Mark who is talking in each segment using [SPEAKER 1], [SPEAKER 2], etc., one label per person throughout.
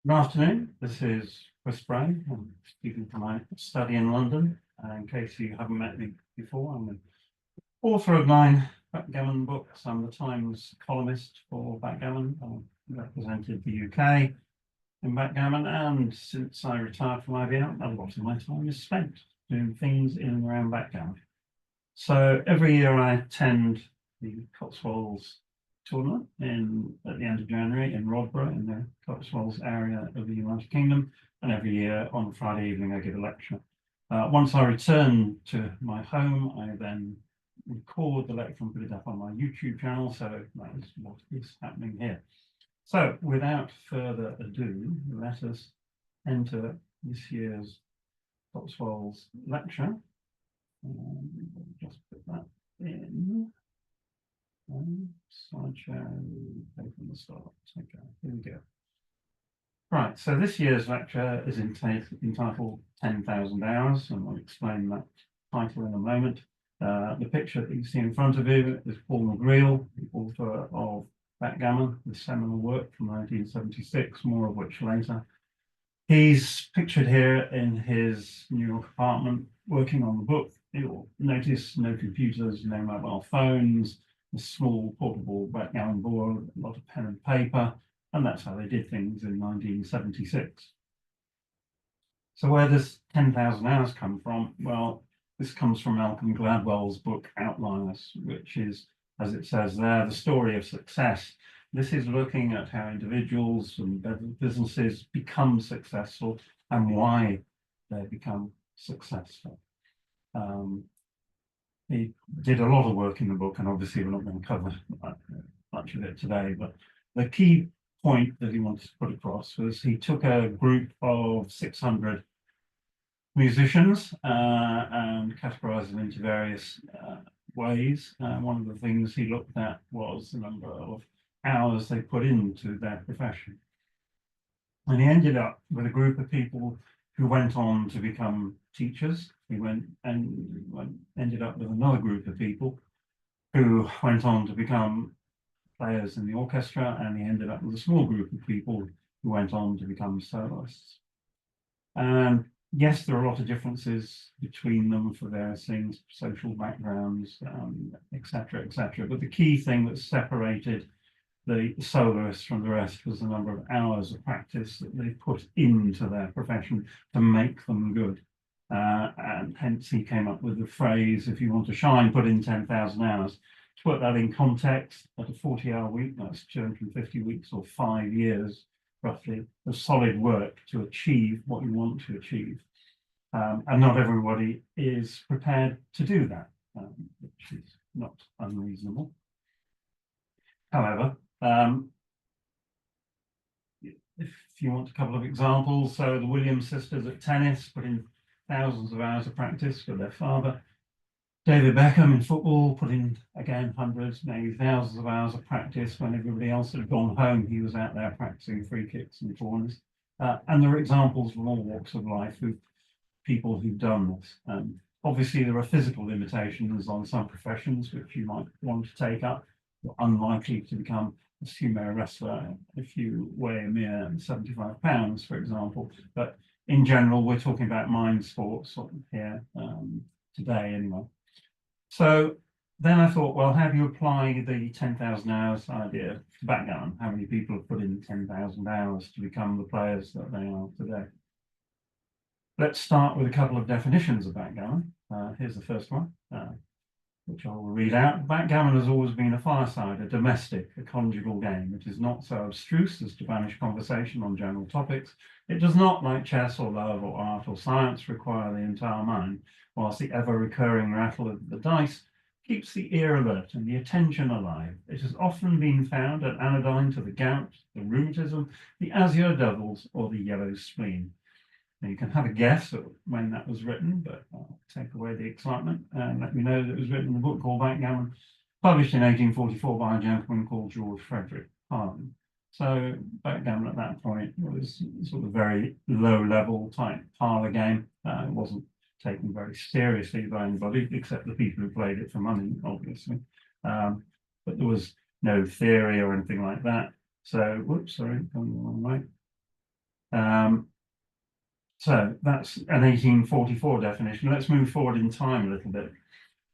[SPEAKER 1] Good afternoon, this is Chris Brown. I'm speaking from my study in London. In case you haven't met me before, I'm the author of 9 backgammon books. I'm the Times columnist for backgammon. I represented the UK in backgammon, and since I retired from IBM, a lot of my time is spent doing things in and around backgammon. So every year I attend the Cotswolds tournament at the end of January in Rodborough in the Cotswolds area of the United Kingdom, and every year on Friday evening I give a lecture. Once I return to my home, I then record the lecture and put it up on my YouTube channel, so that is what is happening here. So without further ado, let us enter this year's Cotswolds lecture. Just put that in. Slideshow, open the start. Okay, here we go. Right, so this year's lecture is entitled 10,000 Hours, and I'll explain that title in a moment. The picture that you see in front of you is Paul McGreal, the author of Backgammon, the seminal work from 1976, more of which later. He's pictured here in his New York apartment working on the book. You'll notice no computers, no mobile phones, a small portable backgammon board, a lot of pen and paper, and that's how they did things in 1976. So where does 10,000 Hours come from? Well, this comes from Malcolm Gladwell's book Outliers, which is, as it says there, the story of success. This is looking at how individuals and businesses become successful and why they become successful. He did a lot of work in the book, and obviously we're not going to cover much of it today, but the key point that he wanted to put across was he took a group of 600 musicians and categorized them into various ways. One of the things he looked at was the number of hours they put into their profession. And he ended up with a group of people who went on to become teachers. He ended up with another group of people who went on to become players in the orchestra, and he ended up with a small group of people who went on to become soloists. And yes, there are a lot of differences between them for various things, social backgrounds, etc., etc. But the key thing that separated the soloists from the rest was the number of hours of practice that they put into their profession to make them good. And hence he came up with the phrase, if you want to shine, put in 10,000 hours. To put that in context, at a 40-hour week, that's 250 weeks or 5 years, roughly, of solid work to achieve what you want to achieve. And not everybody is prepared to do that, which is not unreasonable. However, if you want a couple of examples, so the Williams sisters at tennis put in thousands of hours of practice for their father. David Beckham in football put in, again, hundreds, maybe thousands of hours of practice. When everybody else had gone home, he was out there practicing free kicks and corners. And there are examples from all walks of life of people who've done this. Obviously, there are physical limitations on some professions which you might want to take up. You're unlikely to become a sumo wrestler if you weigh a mere 75 pounds, for example. But in general, we're talking about mind sports here today anyway. So then I thought, well, how do you apply the 10,000 hours idea to backgammon? How many people have put in 10,000 hours to become the players that they are today? Let's start with a couple of definitions of backgammon. Here's the first one, which I will read out. Backgammon has always been a fireside, a domestic, a conjugal game. It is not so abstruse as to banish conversation on general topics. It does not, like chess or love or art or science, require the entire mind, whilst the ever-recurring rattle of the dice keeps the ear alert and the attention alive. It has often been found an anodyne to the gout, the rheumatism, the azure devils, or the yellow spleen. Now you can have a guess at when that was written, but I'll take away the excitement and let me know that it was written in a book called Backgammon, published in 1844 by a gentleman called George Frederick Harden. So backgammon at that point was sort of very low-level type parlour game. It wasn't taken very seriously by anybody, except the people who played it for money, obviously. But there was no theory or anything like that. So, whoops, sorry, going the wrong way. So that's an 1844 definition. Let's move forward in time a little bit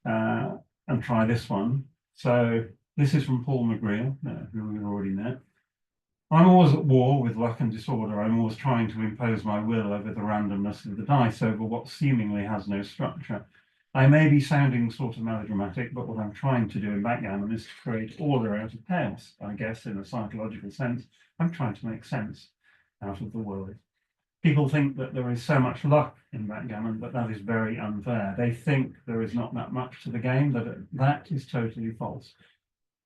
[SPEAKER 1] and try this one. So this is from Paul McGreal, who we've already met. I'm always at war with luck and disorder. I'm always trying to impose my will over the randomness of the dice, over what seemingly has no structure. I may be sounding sort of melodramatic, but what I'm trying to do in backgammon is to create order out of chaos. I guess in a psychological sense, I'm trying to make sense out of the world. People think that there is so much luck in backgammon, but that is very unfair. They think there is not that much to the game, that is totally false.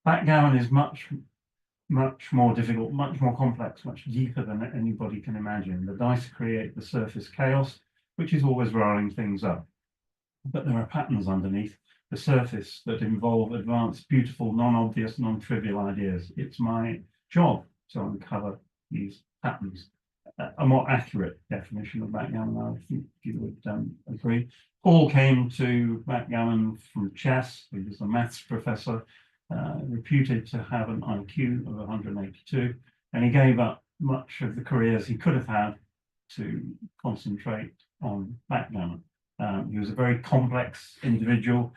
[SPEAKER 1] Backgammon is much more difficult, much more complex, much deeper than anybody can imagine. The dice create the surface chaos, which is always rolling things up. But there are patterns underneath the surface that involve advanced, beautiful, non-obvious, non-trivial ideas. It's my job to uncover these patterns. A more accurate definition of backgammon, I think you would agree. Paul came to backgammon from chess. He was a maths professor, reputed to have an IQ of 182, and he gave up much of the careers he could have had to concentrate on backgammon. He was a very complex individual.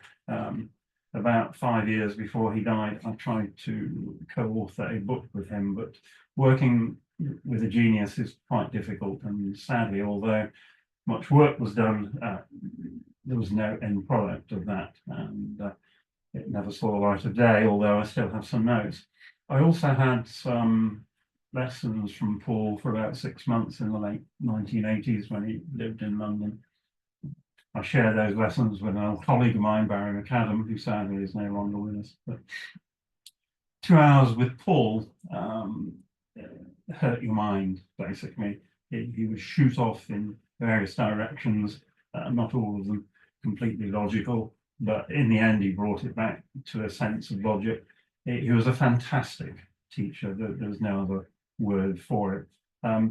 [SPEAKER 1] About 5 years before he died, I tried to co-author a book with him, but working with a genius is quite difficult, and sadly, although much work was done, there was no end product of that, and it never saw the light of day, although I still have some notes. I also had some lessons from Paul for about 6 months in the late 1980s when he lived in London. I shared those lessons with an old colleague of mine, Barry McAdam, who sadly is no longer with us. But 2 hours with Paul hurt your mind, basically. He would shoot off in various directions, not all of them completely logical, but in the end, he brought it back to a sense of logic. He was a fantastic teacher. There was no other word for it.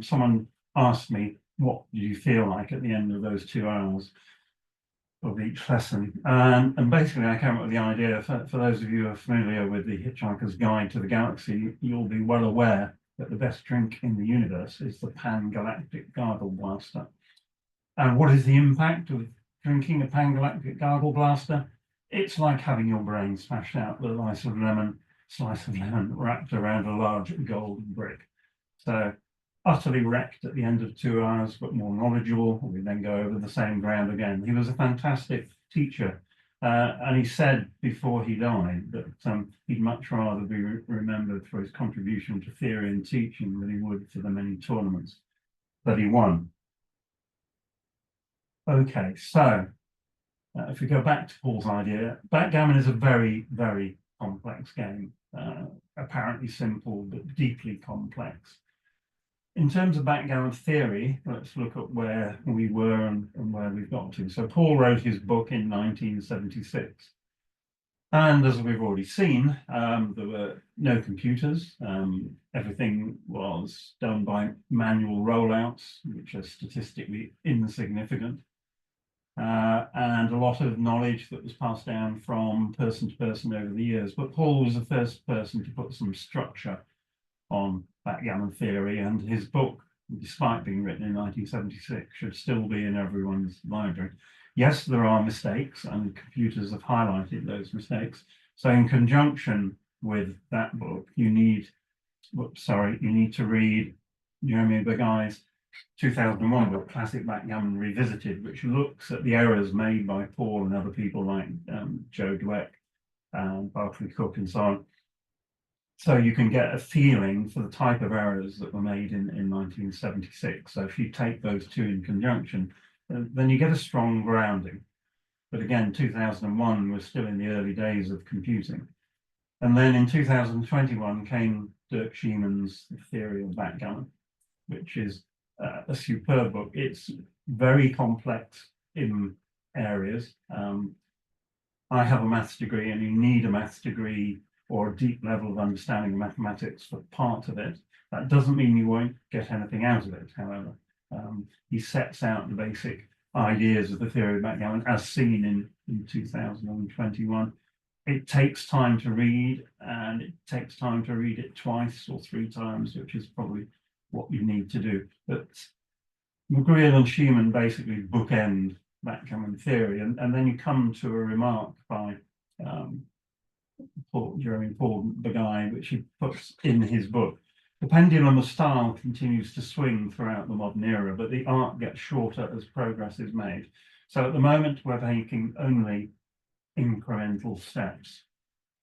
[SPEAKER 1] Someone asked me, what did you feel like at the end of those 2 hours of each lesson? And basically, I came up with the idea, for those of you who are familiar with the Hitchhiker's Guide to the Galaxy, you'll be well aware that the best drink in the universe is the Pan-Galactic Gargle Blaster. And what is the impact of drinking a Pan-Galactic Gargle Blaster? It's like having your brain smashed out with a slice of lemon wrapped around a large golden brick. So utterly wrecked at the end of 2 hours, but more knowledgeable. We then go over the same ground again. He was a fantastic teacher. And he said before he died that he'd much rather be remembered for his contribution to theory and teaching than he would for the many tournaments that he won. Okay, so if we go back to Paul's idea, backgammon is a very, very complex game, apparently simple, but deeply complex. In terms of backgammon theory, let's look at where we were and where we've got to. So Paul wrote his book in 1976. And as we've already seen, there were no computers. Everything was done by manual rollouts, which are statistically insignificant. And a lot of knowledge that was passed down from person to person over the years. But Paul was the first person to put some structure on backgammon theory, and his book, despite being written in 1976, should still be in everyone's library. Yes, there are mistakes, and computers have highlighted those mistakes. So in conjunction with that book, you need to read Jeremy Beguy's 2001 book, Classic Backgammon Revisited, which looks at the errors made by Paul and other people like Joe Dweck and Barclay Cook and so on. So you can get a feeling for the type of errors that were made in 1976. So if you take those two in conjunction, then you get a strong grounding. But again, 2001 was still in the early days of computing. And then in 2021 came Dirk Schieman's Theory of Backgammon, which is a superb book. It's very complex in areas. I have a maths degree, and you need a maths degree or a deep level of understanding of mathematics for part of it. That doesn't mean you won't get anything out of it, however. He sets out the basic ideas of the theory of backgammon as seen in 2021. It takes time to read, and it takes time to read it twice or 3 times, which is probably what you need to do. But McGreal and Schumann basically bookend backgammon theory, and then you come to a remark by Jeremy Paul, the guy, which he puts in his book. The pendulum of style continues to swing throughout the modern era, but the art gets shorter as progress is made. So at the moment, we're taking only incremental steps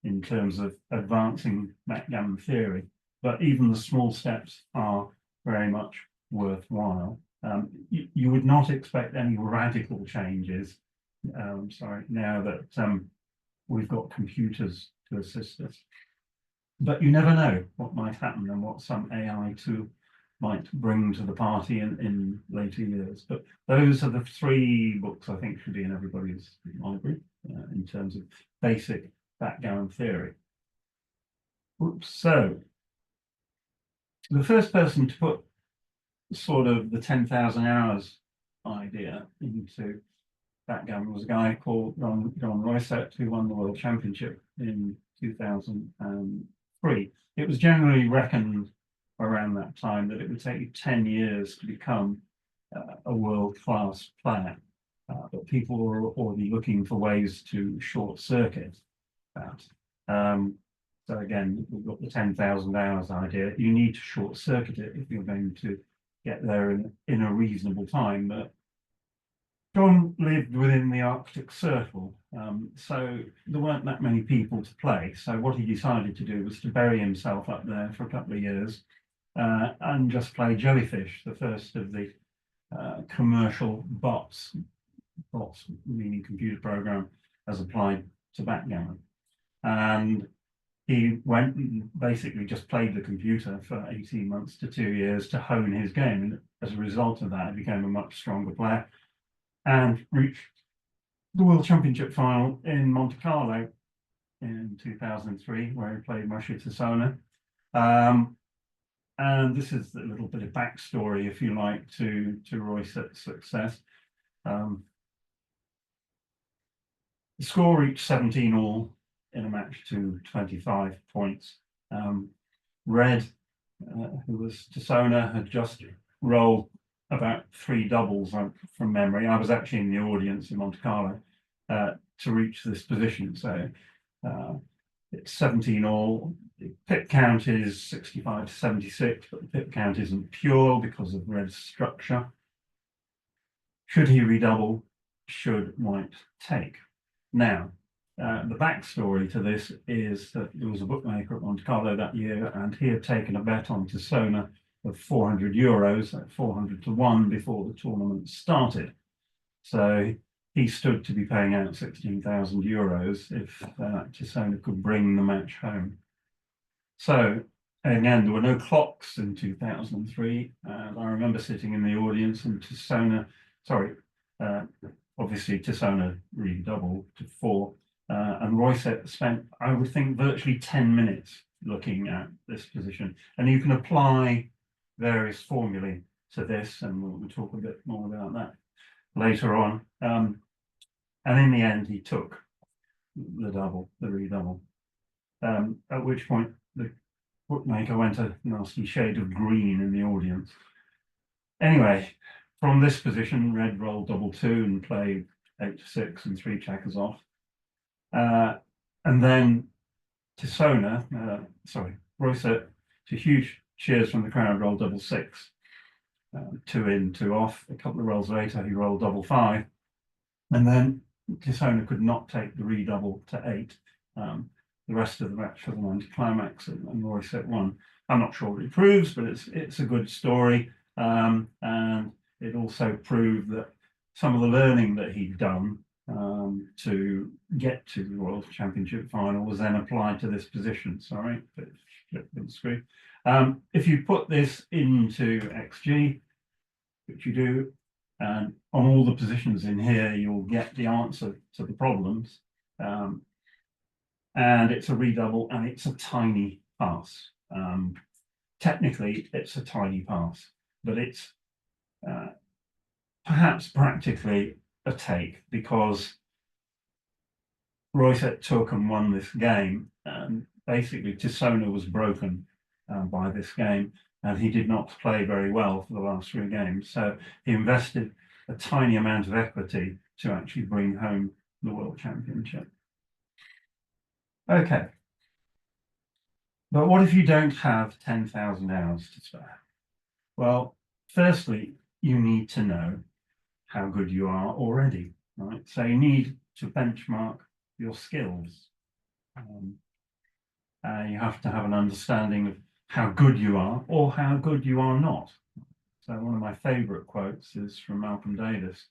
[SPEAKER 1] in terms of advancing backgammon theory, but even the small steps are very much worthwhile. You would not expect any radical changes, now that we've got computers to assist us. But you never know what might happen and what some AI tool might bring to the party in later years. But those are the 3 books I think should be in everybody's library in terms of basic backgammon theory. So the first person to put sort of the 10,000 hours idea into backgammon was a guy called John Roysett, who won the World Championship in 2003. It was generally reckoned around that time that it would take you 10 years to become a world-class player, but people were already looking for ways to short-circuit that. So again, we've got the 10,000 hours idea. You need to short-circuit it if you're going to get there in a reasonable time. But John lived within the Arctic Circle, so there weren't that many people to play. So what he decided to do was to bury himself up there for a couple of years and just play Jellyfish, the first of the commercial bots meaning computer program, as applied to backgammon. And he went and basically just played the computer for 18 months to 2 years to hone his game. And as a result of that, he became a much stronger player and reached the World Championship final in Monte Carlo in 2003, where he played Masha Tassona. And this is a little bit of backstory, if you like, to Roysett's success. The score reached 17-all in a match to 25 points. Red, who was Tassona, had just rolled about 3 doubles from memory. I was actually in the audience in Monte Carlo to reach this position. So it's 17-all. The pip count is 65 to 76, but the pip count isn't pure because of Red's structure. Should he redouble? Should White take? Now, the backstory to this is that there was a bookmaker at Monte Carlo that year, and he had taken a bet on Tassona of €400 at 400 to 1 before the tournament started. So he stood to be paying out €16,000 if Tassona could bring the match home. So again, there were no clocks in 2003, and I remember sitting in the audience and Tassona, obviously Tassona redoubled to 4, and Roysett spent, I would think, virtually 10 minutes looking at this position. And you can apply various formulae to this, and we'll talk a bit more about that later on. And in the end, he took the redouble, at which point the bookmaker went a nasty shade of green in the audience. Anyway, from this position, Red rolled double 2 and played 8 to 6 and 3 checkers off. And then Tassona, Roysett, to huge cheers from the crowd, rolled double 6. 2 in, 2 off. A couple of rolls later, he rolled double 5. And then Tassona could not take the redouble to 8. The rest of the match was an anticlimax, and Roysett won. I'm not sure what it proves, but it's a good story. And it also proved that some of the learning that he'd done to get to the World Championship final was then applied to this position. Sorry, but flipped the screen. If you put this into XG, which you do, and on all the positions in here, you'll get the answer to the problems. And it's a redouble, and it's a tiny pass. Technically, it's a tiny pass, but it's perhaps practically a take, because Roysett took and won this game, and basically Tassona was broken by this game. and he did not play very well for the last 3 games. So he invested a tiny amount of equity to actually bring home the World Championship. Okay. But what if you don't have 10,000 hours to spare? Well, firstly, you need to know how good you are already, right? So you need to benchmark your skills. You have to have an understanding of how good you are or how good you are not. So one of my favorite quotes is from Malcolm Davis,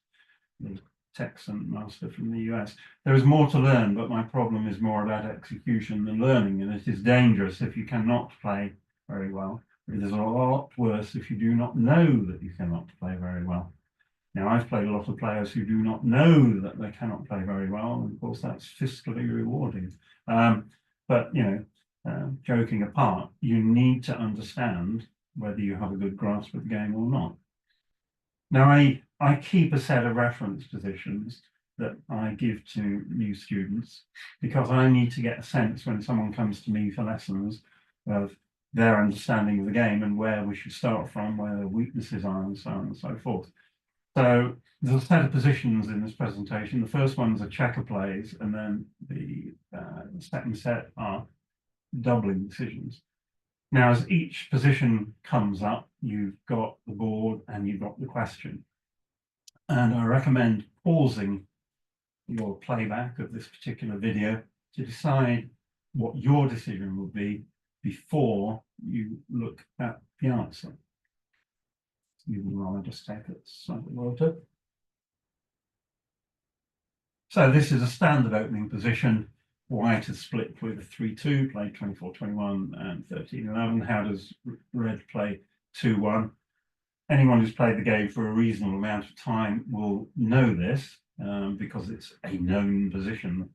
[SPEAKER 1] the Texan master from the US. There is more to learn, but my problem is more about execution than learning, and it is dangerous if you cannot play very well. It is a lot worse if you do not know that you cannot play very well. Now, I've played a lot of players who do not know that they cannot play very well, and of course that's fiscally rewarding. But, you know, joking apart, you need to understand whether you have a good grasp of the game or not. Now, I keep a set of reference positions that I give to new students because I need to get a sense when someone comes to me for lessons of their understanding of the game and where we should start from, where the weaknesses are, and so on and so forth. So there's a set of positions in this presentation. The first one's are checker plays, and then the second set are doubling decisions. Now, as each position comes up, you've got the board and you've got the question. And I recommend pausing your playback of this particular video to decide what your decision will be before you look at the answer. Even while I just take it slightly water. So this is a standard opening position. White is split with a 3-2, played 24-21 and 13-11. How does red play 2-1? Anyone who's played the game for a reasonable amount of time will know this because it's a known position.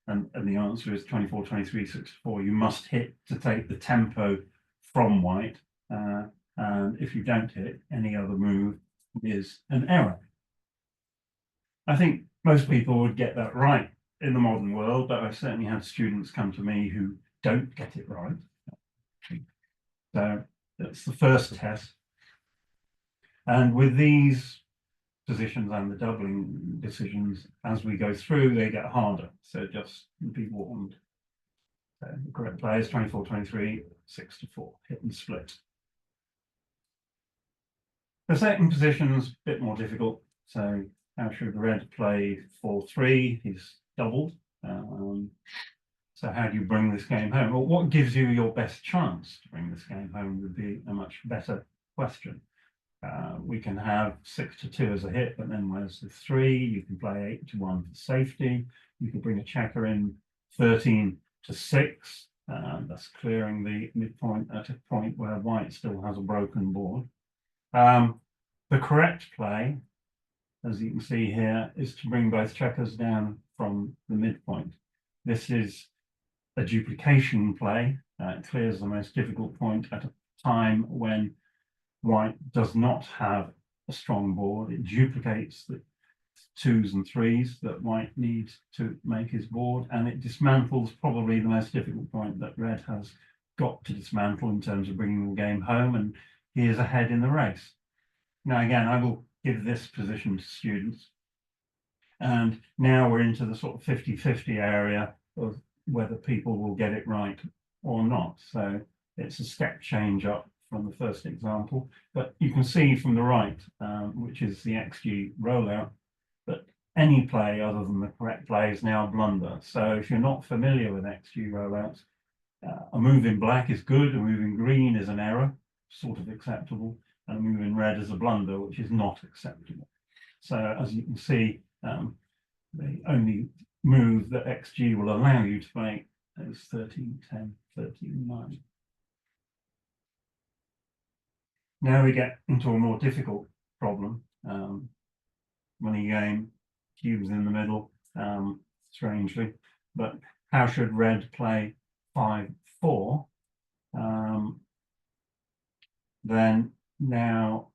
[SPEAKER 1] And the answer is 24-23, 6-4. You must hit to take the tempo from white. And if you don't hit, any other move is an error. I think most people would get that right in the modern world, but I've certainly had students come to me who don't get it right. So that's the first test. And with these positions and the doubling decisions, as we go through, they get harder. So just be warned. So the correct play is 24-23, 6-4, hit and split. The second position is a bit more difficult. So how should red play 4-3? He's doubled. So how do you bring this game home? Well, what gives you your best chance to bring this game home would be a much better question. We can have 6-2 as a hit, but then where's the 3? You can play 8-1 for safety. You can bring a checker in 13-6. That's clearing the midpoint at a point where white still has a broken board. The correct play, as you can see here, is to bring both checkers down from the midpoint. This is a duplication play. It clears the most difficult point at a time when white does not have a strong board. It duplicates the 2s and 3s that white needs to make his board, and it dismantles probably the most difficult point that red has got to dismantle in terms of bringing the game home, and he is ahead in the race. Now, again, I will give this position to students. And now we're into the sort of 50-50 area of whether people will get it right or not. So it's a step change up from the first example. But you can see from the right, which is the XG rollout, that any play other than the correct play is now a blunder. So if you're not familiar with XG rollouts, a move in black is good, a move in green is an error, sort of acceptable, and a move in red is a blunder, which is not acceptable. So as you can see, the only move that XG will allow you to make is 13-10, 13-9. Now we get into a more difficult problem. Money game, cubes in the middle, strangely. But how should red play 5-4? Then now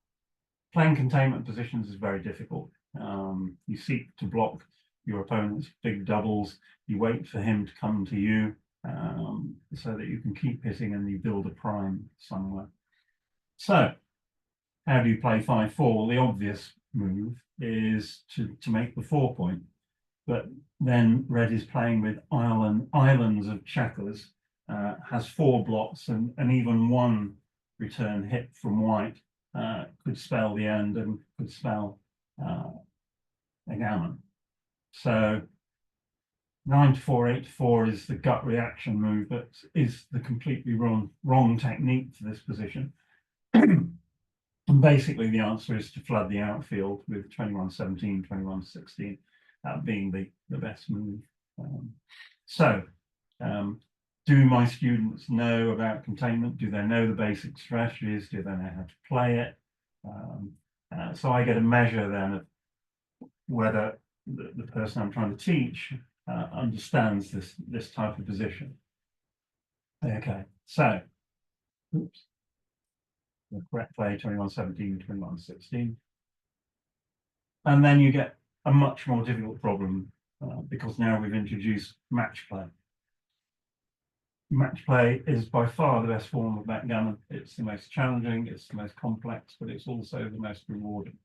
[SPEAKER 1] playing containment positions is very difficult. You seek to block your opponent's big doubles. You wait for him to come to you so that you can keep hitting and you build a prime somewhere. So how do you play 5-4? Well, the obvious move is to make the 4 point, but then red is playing with islands of checkers, has 4 blocks, and even one return hit from white could spell the end and could spell a gammon. So 9-4, 8-4 is the gut reaction move, but is the completely wrong technique for this position. And basically the answer is to flood the outfield with 21-17, 21-16, being the best move. Do my students know about containment? Do they know the basic strategies? Do they know how to play it? So I get a measure then of whether the person I'm trying to teach understands this type of position. Okay, so oops. The correct play 21-17, 21-16. And then you get a much more difficult problem because now we've introduced match play. Match play is by far the best form of backgammon. It's the most challenging, it's the most complex, but it's also the most rewarding.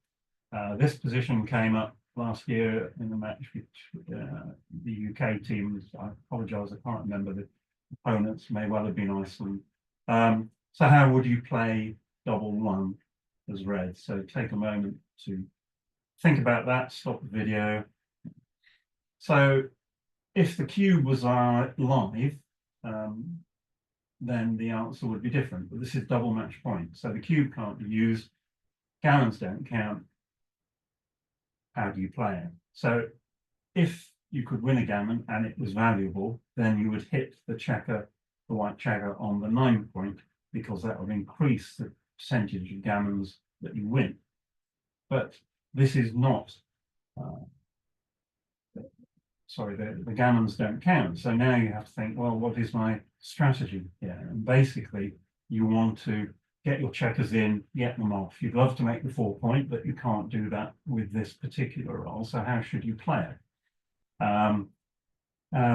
[SPEAKER 1] This position came up last year in the match with the UK teams. I apologise, I can't remember the opponents, may well have been Iceland. So how would you play double one as red? So take a moment to think about that, stop the video. So if the cube was live, then the answer would be different, but this is double match point. So the cube can't be used, gammons don't count. How do you play it? So if you could win a gammon and it was valuable, then you would hit the white checker on the 9 point, because that would increase the percentage of gammons that you win. But this is not, sorry, the gammons don't count. So now you have to think, well, what is my strategy here? And basically you want to get your checkers in, get them off. You'd love to make the 4 point, but you can't do that with this particular roll. So how should you play it? And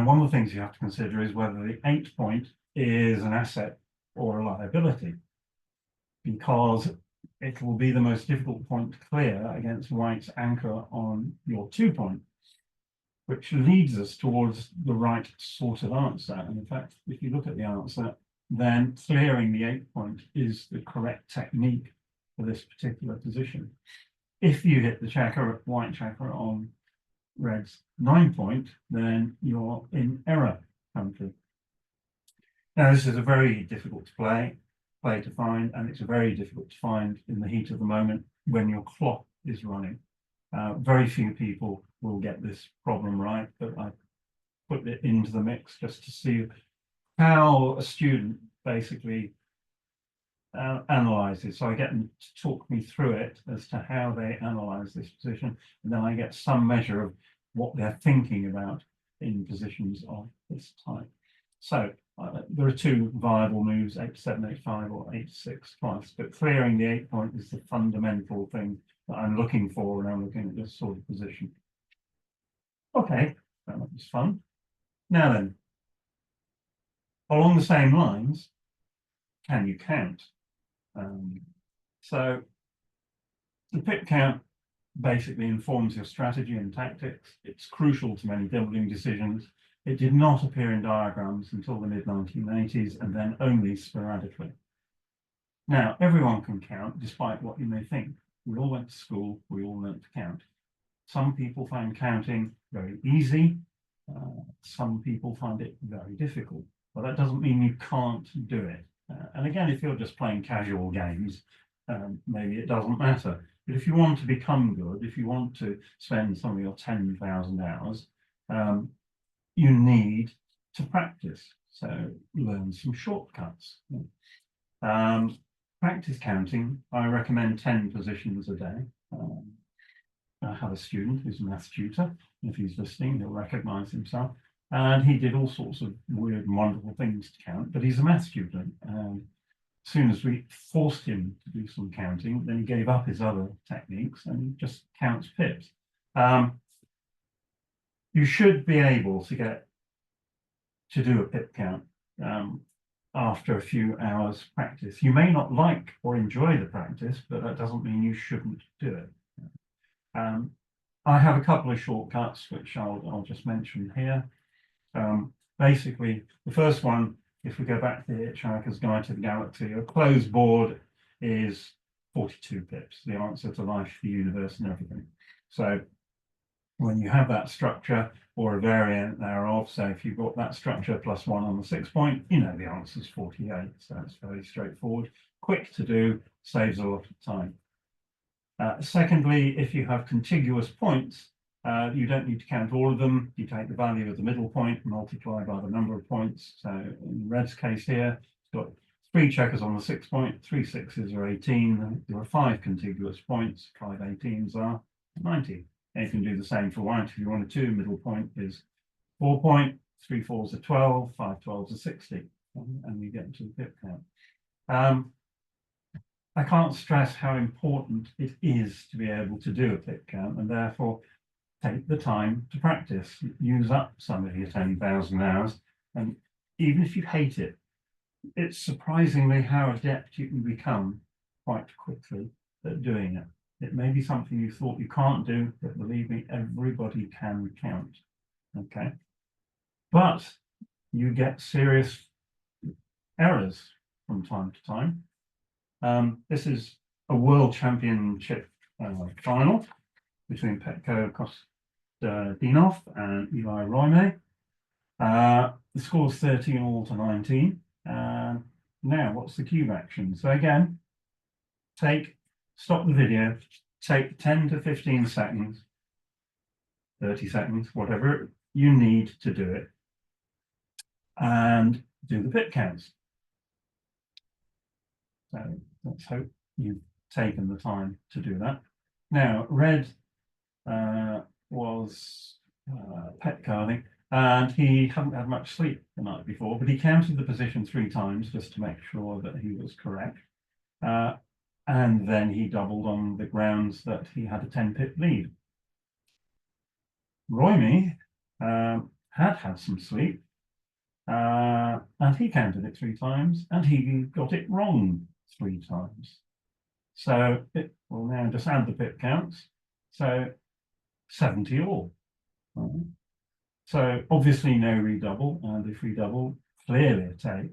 [SPEAKER 1] one of the things you have to consider is whether the 8 point is an asset or a liability, because it will be the most difficult point to clear against white's anchor on your 2 point, which leads us towards the right sort of answer. And in fact, if you look at the answer, then clearing the 8 point is the correct technique for this particular position. If you hit the white checker on red's 9 point, then you're in error country. Now, this is a very difficult to play to find, and it's very difficult to find in the heat of the moment when your clock is running. Very few people will get this problem right, but I put it into the mix just to see how a student basically analyzes. So I get them to talk me through it as to how they analyze this position, and then I get some measure of what they're thinking about in positions of this type. So there are 2 viable moves, 8-7, 8-5, or 8-6 twice, but clearing the 8 point is the fundamental thing that I'm looking for when I'm looking at this sort of position. Okay, that was fun. Now then, along the same lines, can you count? So the pip count basically informs your strategy and tactics. It's crucial to many doubling decisions. It did not appear in diagrams until the mid-1980s, and then only sporadically. Now, everyone can count, despite what you may think. We all went to school, we all learned to count. Some people find counting very easy. Some people find it very difficult. But that doesn't mean you can't do it. And again, if you're just playing casual games, maybe it doesn't matter. But if you want to become good, if you want to spend some of your 10,000 hours, you need to practice. So learn some shortcuts. Practice counting, I recommend 10 positions a day. I have a student who's a maths tutor. If he's listening, he'll recognize himself. And he did all sorts of weird and wonderful things to count, but he's a maths student. And as soon as we forced him to do some counting, then he gave up his other techniques and just counts pips. You should be able to do a pip count. after a few hours practice. You may not like or enjoy the practice, but that doesn't mean you shouldn't do it. I have a couple of shortcuts, which I'll just mention here. Basically, the first one, if we go back to the Hitchhiker's Guide to the Galaxy, a closed board is 42 pips, the answer to life, the universe, and everything. So when you have that structure or a variant thereof, so if you've got that structure plus 1 on the 6 point, you know the answer is 48. So it's very straightforward, quick to do, saves a lot of time. Secondly, if you have contiguous points, you don't need to count all of them. You take the value of the middle point and multiply by the number of points. So in Red's case here, it's got 3 checkers on the 6 point, 3 6s are 18. There are 5 contiguous points, 5 18s are 90. And you can do the same for white if you wanted to. Middle point is 4 point, 3 4s are 12, 5 12s are 60, and you get into the pip count. I can't stress how important it is to be able to do a pip count, and therefore take the time to practice. Use up some of your 10,000 hours, and even if you hate it, it's surprisingly how adept you can become quite quickly at doing it. It may be something you thought you can't do, but believe me, everybody can count. Okay, but you get serious errors from time to time. This is a world championship final between Petko Kostadinov and Eli Roime. The score's 13 all to 19. Now, what's the cube action? So again, stop the video, take 10 to 15 seconds, 30 seconds, whatever you need to do it, and do the pip counts. So let's hope you've taken the time to do that. Now, Red was pet carding, and he hadn't had much sleep the night before, but he counted the position 3 times just to make sure that he was correct. And then he doubled on the grounds that he had a 10 pip lead. Roime had some sleep, and he counted it 3 times, and he got it wrong 3 times. So it will now just add the pip counts. So 70 all. So obviously no redouble, and if redouble, clearly a take,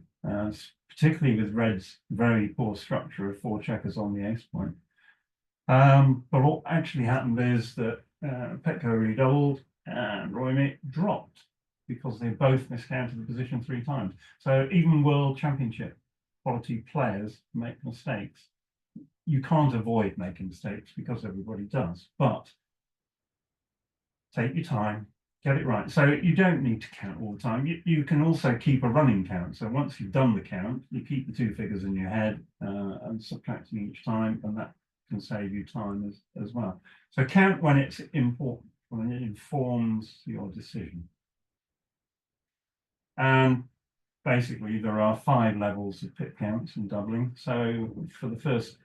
[SPEAKER 1] particularly with Red's very poor structure of 4 checkers on the ace point. But what actually happened is that Petko redoubled and Roime dropped because they both miscounted the position 3 times. So even World Championship quality players make mistakes. You can't avoid making mistakes because everybody does, but take your time, get it right. So you don't need to count all the time. You can also keep a running count. So once you've done the count, you keep the 2 figures in your head and subtracting each time, and that can save you time as well. So count when it's important, when it informs your decision. And basically, there are 5 levels of pip counts and doubling. So for the first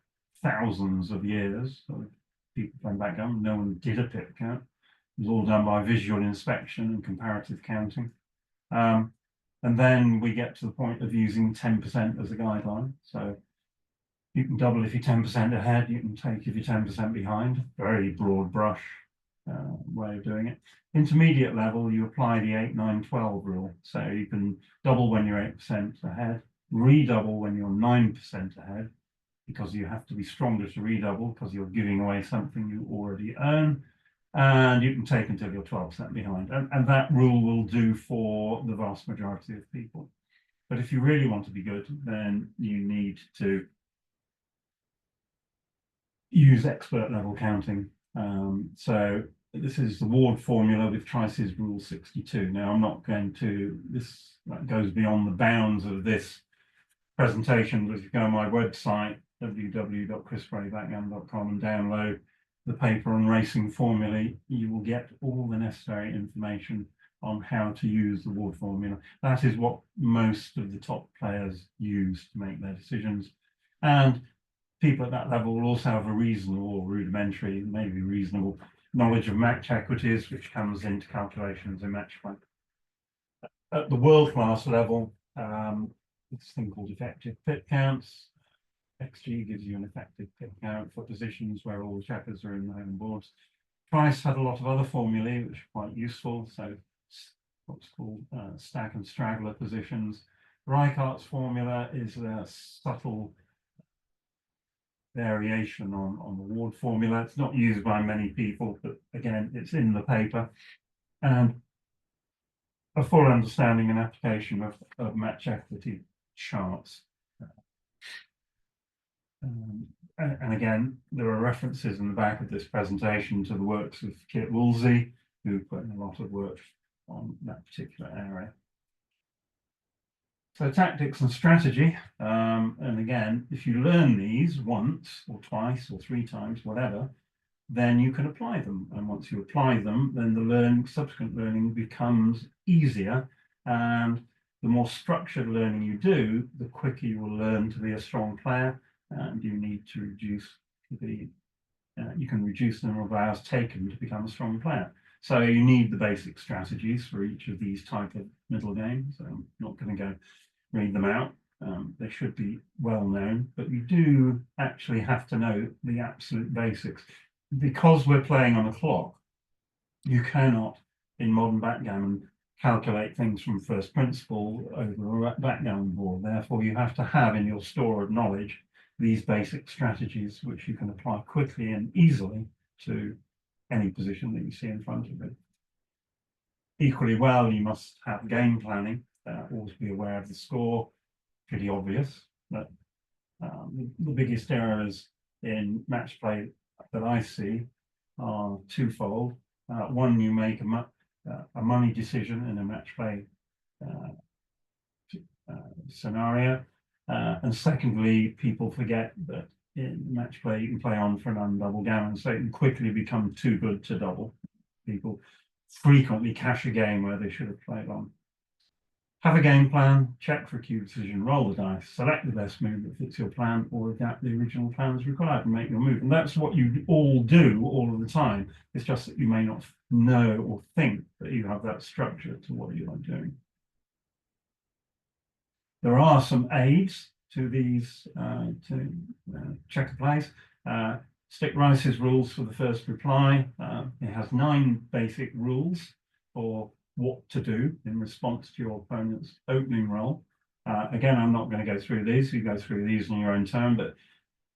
[SPEAKER 1] thousands of years of people playing backgammon, no one did a pip count. It was all done by visual inspection and comparative counting. And then we get to the point of using 10% as a guideline. So you can double if you're 10% ahead, you can take if you're 10% behind. Very broad brush way of doing it. Intermediate level, you apply the 8, 9, 12 rule. So you can double when you're 8% ahead, redouble when you're 9% ahead, because you have to be stronger to redouble because you're giving away something you already earn. And you can take until you're 12% behind. And that rule will do for the vast majority of people. But if you really want to be good, then you need to use expert level counting. So this is the Ward formula with Trice's rule 62. Now, I'm not going to, that goes beyond the bounds of this presentation. If you go on my website, www.chrisbraybackgammon.com, and download the paper on racing formula, you will get all the necessary information on how to use the Ward formula. That is what most of the top players use to make their decisions. And people at that level will also have a reasonable or rudimentary, maybe reasonable knowledge of match equities, which comes into calculations in match play. At the world class level, this thing called effective pip counts. XG gives you an effective pip count for positions where all the checkers are in the home boards. Price had a lot of other formulae which are quite useful. So what's called stack and straggler positions. Reichhardt's formula is a subtle variation on the Ward formula. It's not used by many people, but again, it's in the paper. And a full understanding and application of match equity charts. And again, there are references in the back of this presentation to the works of Kit Woolsey, who put in a lot of work on that particular area. So tactics and strategy, and again, if you learn these once or twice or 3 times, whatever, then you can apply them. And once you apply them, then the subsequent learning becomes easier. And the more structured learning you do, the quicker you will learn to be a strong player. And you need to reduce you can reduce the number of hours taken to become a strong player. So you need the basic strategies for each of these type of middle games. I'm not going to go read them out. They should be well known, but you do actually have to know the absolute basics. Because we're playing on a clock, you cannot, in modern backgammon, calculate things from first principle over a backgammon board. Therefore, you have to have in your store of knowledge these basic strategies, which you can apply quickly and easily to any position that you see in front of you. Equally well, you must have game planning. Always be aware of the score. Pretty obvious, but the biggest errors in match play that I see are twofold. One, you make a money decision in a match play scenario. And secondly, people forget that in match play you can play on for an undouble gammon, so it can quickly become too good to double. People frequently cash a game where they should have played on. Have a game plan, check for a cue decision, roll the dice, select the best move that fits your plan, or adapt the original plan as required and make your move. And that's what you all do all of the time. It's just that you may not know or think that you have that structure to what you are doing. There are some aids to these checker plays. Stick Rice's rules for the first reply. It has 9 basic rules for what to do in response to your opponent's opening roll. Again, I'm not going to go through these. You go through these on your own time, but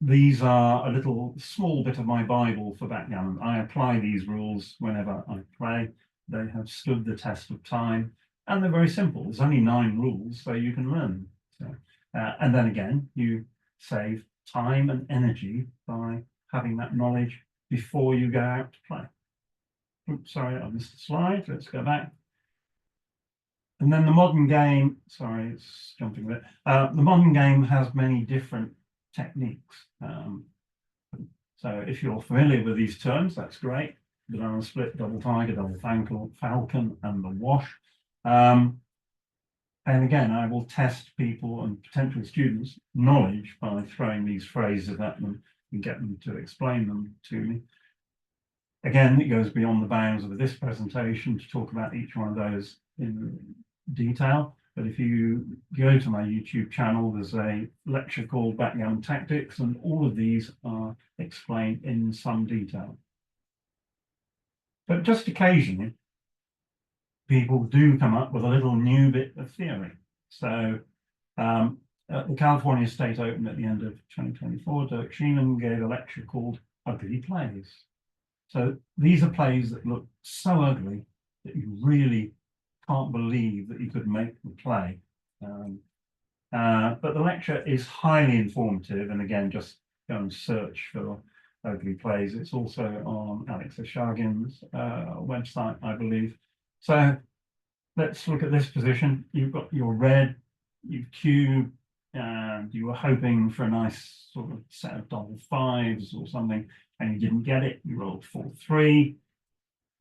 [SPEAKER 1] these are a little small bit of my Bible for backgammon. I apply these rules whenever I play. They have stood the test of time. And they're very simple. There's only 9 rules, so you can learn. So, and then again, you save time and energy by having that knowledge before you go out to play. Oops, sorry, I missed a slide. Let's go back. And then the modern game, sorry, it's jumping a bit. The modern game has many different techniques. So if you're familiar with these terms, that's great. Banana split, double tiger, double falcon, and the wash. And again, I will test people and potential students' knowledge by throwing these phrases at them and get them to explain them to me. Again, it goes beyond the bounds of this presentation to talk about each one of those in detail. But if you go to my YouTube channel, there's a lecture called Backgammon Tactics, and all of these are explained in some detail. But just occasionally, people do come up with a little new bit of theory. So at the California State Open at the end of 2024, Dirk Schiemann gave a lecture called Ugly Plays. So these are plays that look so ugly that you really can't believe that you could make them play. But the lecture is highly informative, and again, just go and search for Ugly Plays. It's also on Alex Oshagin's website, I believe. So let's look at this position. You've got your red, you've cubed, and you were hoping for a nice sort of set of double 5s or something, and you didn't get it. You rolled 4-3.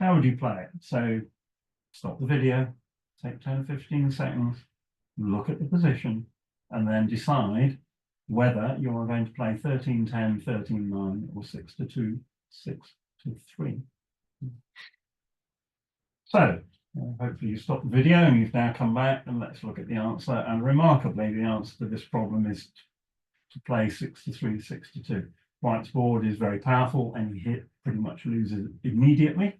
[SPEAKER 1] How would you play it? So stop the video, take 10 or 15 seconds, look at the position, and then decide whether you're going to play 13-10, 13-9, or 6-2, 6-3. So Hopefully you stopped the video and you've now come back, and let's look at the answer. And remarkably, the answer to this problem is to play 63, 62. White's board is very powerful, and you hit pretty much loses immediately.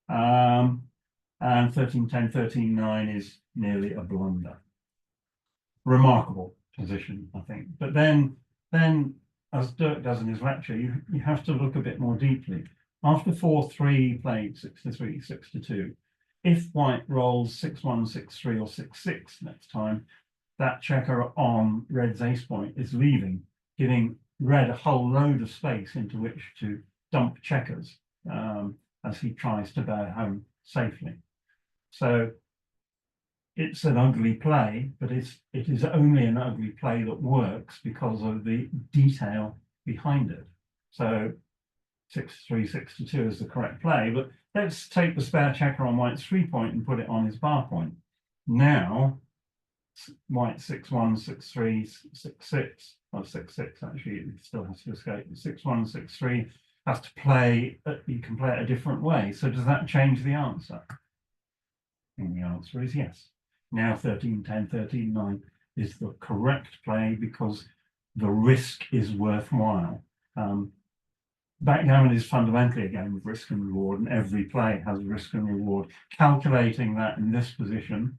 [SPEAKER 1] And 13, 10, 13, 9 is nearly a blunder. Remarkable position, I think. But then as Dirk does in his lecture, you have to look a bit more deeply. After 4-3 played 63, 62, if white rolls 6-1, 6-3, or 6-6 next time, that checker on red's ace point is leaving, giving red a whole load of space into which to dump checkers as he tries to bear home safely. So it's an ugly play, but it is only an ugly play that works because of the detail behind it. So 63, 62 is the correct play, but let's take the spare checker on white's 3 point and put it on his bar point. Now, white 6-1, 6-3, 6-6, or 6-6 actually, it still has to escape. 6-1, 6-3 has to play, you can play it a different way. So does that change the answer? And the answer is yes. Now 13, 10, 13, 9 is the correct play because the risk is worthwhile. Backgammon is fundamentally a game of risk and reward, and every play has risk and reward. Calculating that in this position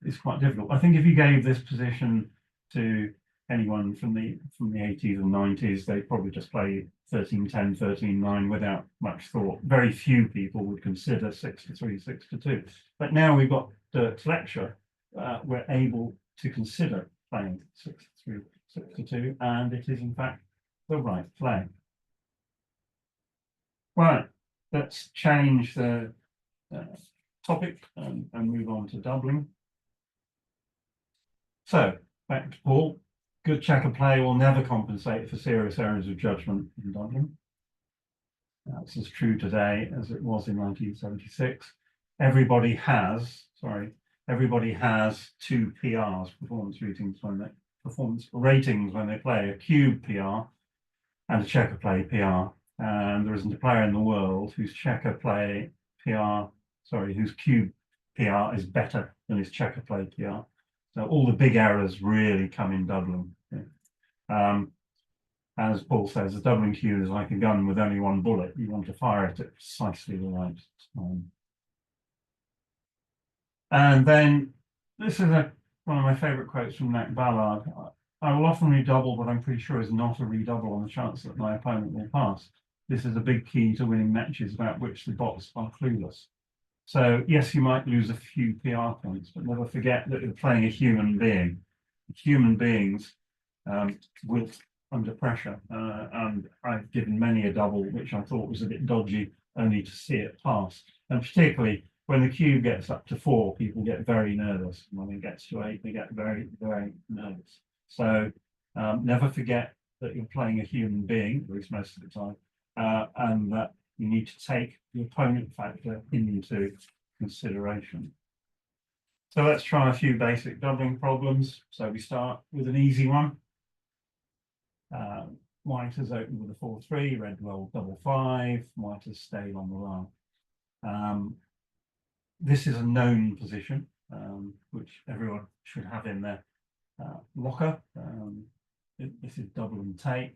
[SPEAKER 1] is quite difficult. I think if you gave this position to anyone from the 80s and 90s, they'd probably just play 13, 10, 13, 9 without much thought. Very few people would consider 63, 62. But now we've got Dirk's lecture, we're able to consider playing 63, 62, and it is in fact the right play. Right, let's change the topic and move on to doubling. So, back to Paul. Good checker play will never compensate for serious errors of judgment in doubling. That's as true today as it was in 1976. Everybody has 2 PRs, performance ratings when they play, a cube PR and a checker play PR. And there isn't a player in the world whose checker play PR, whose cube PR is better than his checker play PR. So all the big errors really come in doubling. As Paul says, the doubling cube is like a gun with only one bullet. You want to fire it at precisely the right time. And then this is one of my favorite quotes from Mac Ballard. I will often redouble, but I'm pretty sure is not a redouble on the chance that my opponent will pass. This is a big key to winning matches about which the bots are clueless. So yes, you might lose a few PR points, but never forget that you're playing a human being. Human beings wilt under pressure, and I've given many a double which I thought was a bit dodgy, only to see it pass. And particularly when the cube gets up to 4, people get very nervous. And when it gets to 8, they get very, very nervous. So never forget that you're playing a human being, at least most of the time, and that you need to take the opponent factor into consideration. So let's try a few basic doubling problems. So we start with an easy one. White has opened with a 4-3, red rolled double 5, white has stayed on the line. This is a known position, which everyone should have in their locker. This is double and take.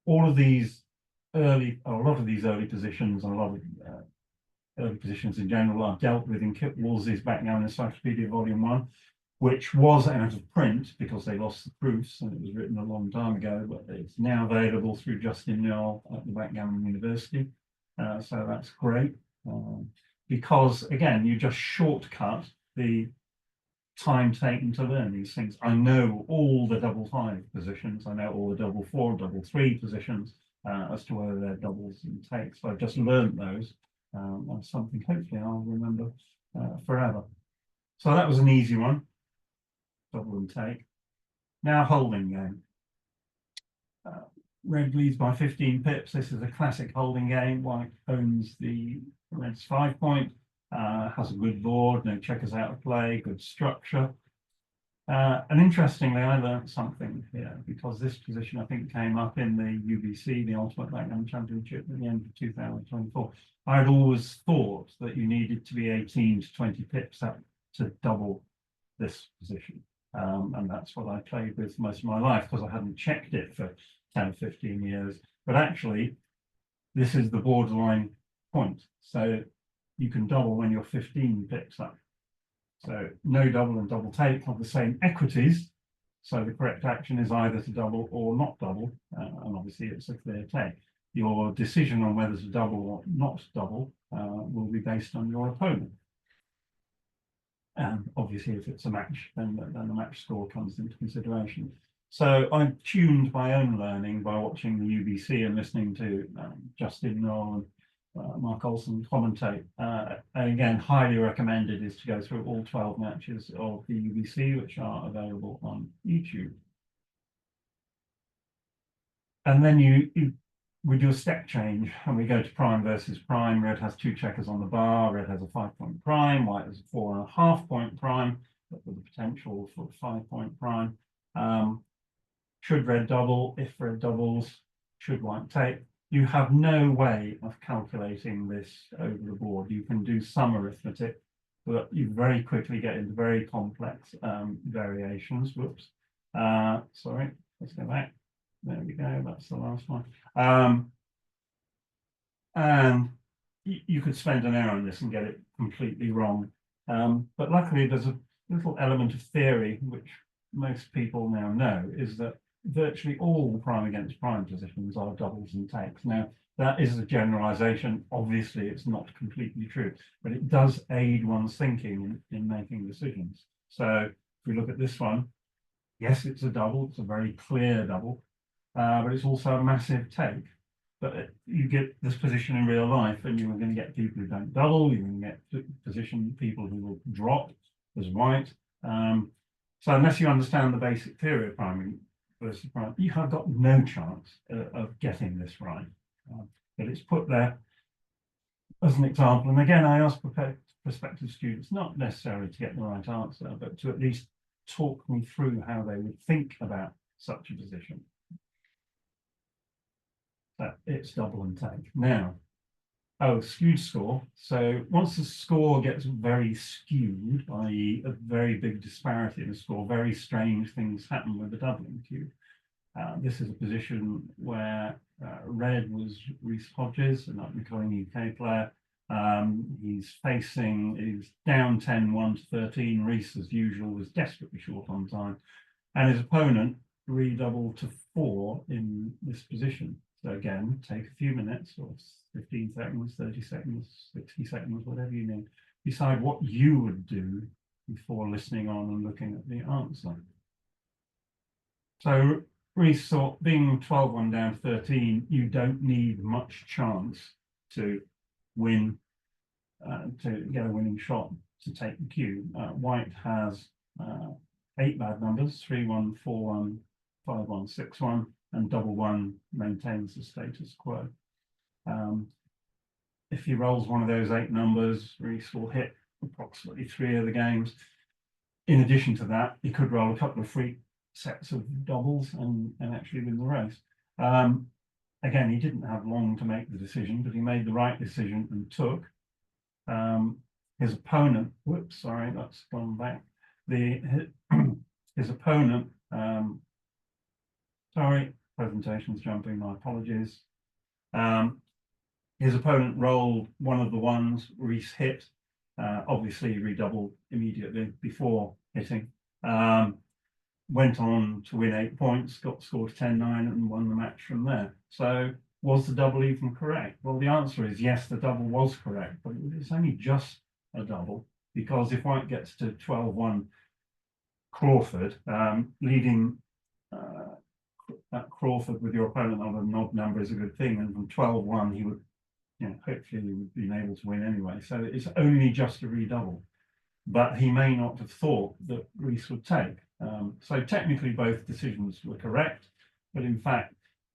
[SPEAKER 1] All of these early, or a lot of these early positions, and a lot of early positions in general, are dealt with in Kit Wolsey's Backgammon Encyclopedia Volume 1, which was out of print because they lost the proofs and it was written a long time ago, but it's now available through Justin Noel at the Backgammon University. So that's great. Because again, you just shortcut the time taken to learn these things. I know all the double 5 positions, I know all the double 4, double 3 positions as to whether they're doubles and takes. So I've just learned those. That's something hopefully I'll remember forever. So that was an easy one, double and take. Now holding game. Red leads by 15 pips. This is a classic holding game. White owns the red's 5 point, has a good board, no checkers out of play, good structure. And interestingly, I learned something here because this position I think came up in the UBC, the Ultimate Backgammon Championship at the end of 2024. I had always thought that you needed to be 18 to 20 pips up to double this position. And that's what I played with most of my life because I hadn't checked it for 10 or 15 years. But actually, this is the borderline point. So you can double when you're 15 pips up. So no double and double take have the same equities. So the correct action is either to double or not double. And obviously it's a clear take. Your decision on whether to double or not double will be based on your opponent. And obviously if it's a match, then the match score comes into consideration. So I tuned my own learning by watching the UBC and listening to Justin Knoll and Mark Olsen commentate. Again, highly recommended is to go through all 12 matches of the UBC, which are available on YouTube. And then we do a step change and we go to prime versus prime. Red has 2 checkers on the bar, red has a 5-point prime, white has a 4.5-point prime, but with the potential for a 5-point prime. Should red double? If red doubles, should white take? You have no way of calculating this over the board. You can do some arithmetic, but you very quickly get into very complex variations. Whoops. Sorry, let's go back. There we go, that's the last one. And you could spend an hour on this and get it completely wrong. But luckily there's a little element of theory, which most people now know, is that virtually all prime against prime positions are doubles and takes. Now, that is a generalization. Obviously, it's not completely true, but it does aid one's thinking in making decisions. So if we look at this one, yes, it's a double. It's a very clear double, but it's also a massive take. But you get this position in real life, and you're going to get people who don't double. You're going to get position people who will drop as white. So unless you understand the basic theory of priming versus prime, you have got no chance of getting this right. But it's put there as an example. And again, I ask prospective students not necessarily to get the right answer, but to at least talk me through how they would think about such a position. That it's double and take. Now, skewed score. So once the score gets very skewed, i.e. a very big disparity in the score, very strange things happen with the doubling cube. This is a position where red was Reece Hodges, an up-and-coming UK player. He's down 10-1 to 13. Reece, as usual, was desperately short on time. And his opponent redoubled to 4 in this position. So again, take a few minutes, or 15 seconds, 30 seconds, 60 seconds, whatever you need. Decide what you would do before listening on and looking at the answer. So Reece thought, being 12-1 down 13, you don't need much chance to win, to get a winning shot to take the cue. White has 8 bad numbers, 3-1, 4-1, 5-1, 6-1, and double 1 maintains the status quo. If he rolls one of those 8 numbers, Reece will hit approximately 3 of the games. In addition to that, he could roll a couple of free sets of doubles and actually win the race. Again, he didn't have long to make the decision, but he made the right decision and took. His opponent, whoops, sorry, that's gone back. His opponent, sorry, presentation's jumping, my apologies. His opponent rolled one of the ones Reece hit, obviously redoubled immediately before hitting. Went on to win 8 points, got scored 10-9 and won the match from there. So was the double even correct? Well, the answer is yes, the double was correct, but it's only just a double, because if white gets to 12-1 Crawford, leading Crawford with your opponent on an odd number is a good thing, and from 12-1 he would, hopefully he would be able to win anyway. So it's only just a redouble, but he may not have thought that Reece would take. So technically both decisions were correct, but in fact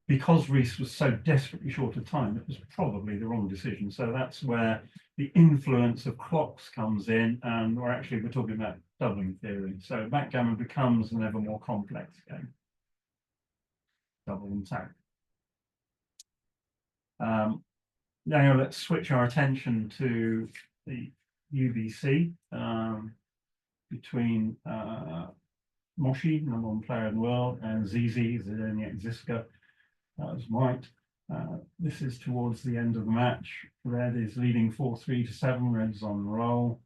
[SPEAKER 1] because Rees was so desperately short of time, it was probably the wrong decision. So that's where the influence of clocks comes in, and we're talking about doubling theory. So backgammon becomes an ever more complex game. Double and tag. Now let's switch our attention to the UBC between Moshi, number one player in the world, and Zizi, Zdeněk Ziska, as white. This is towards the end of the match. Red is leading 4-3 to 7. Red's on the roll.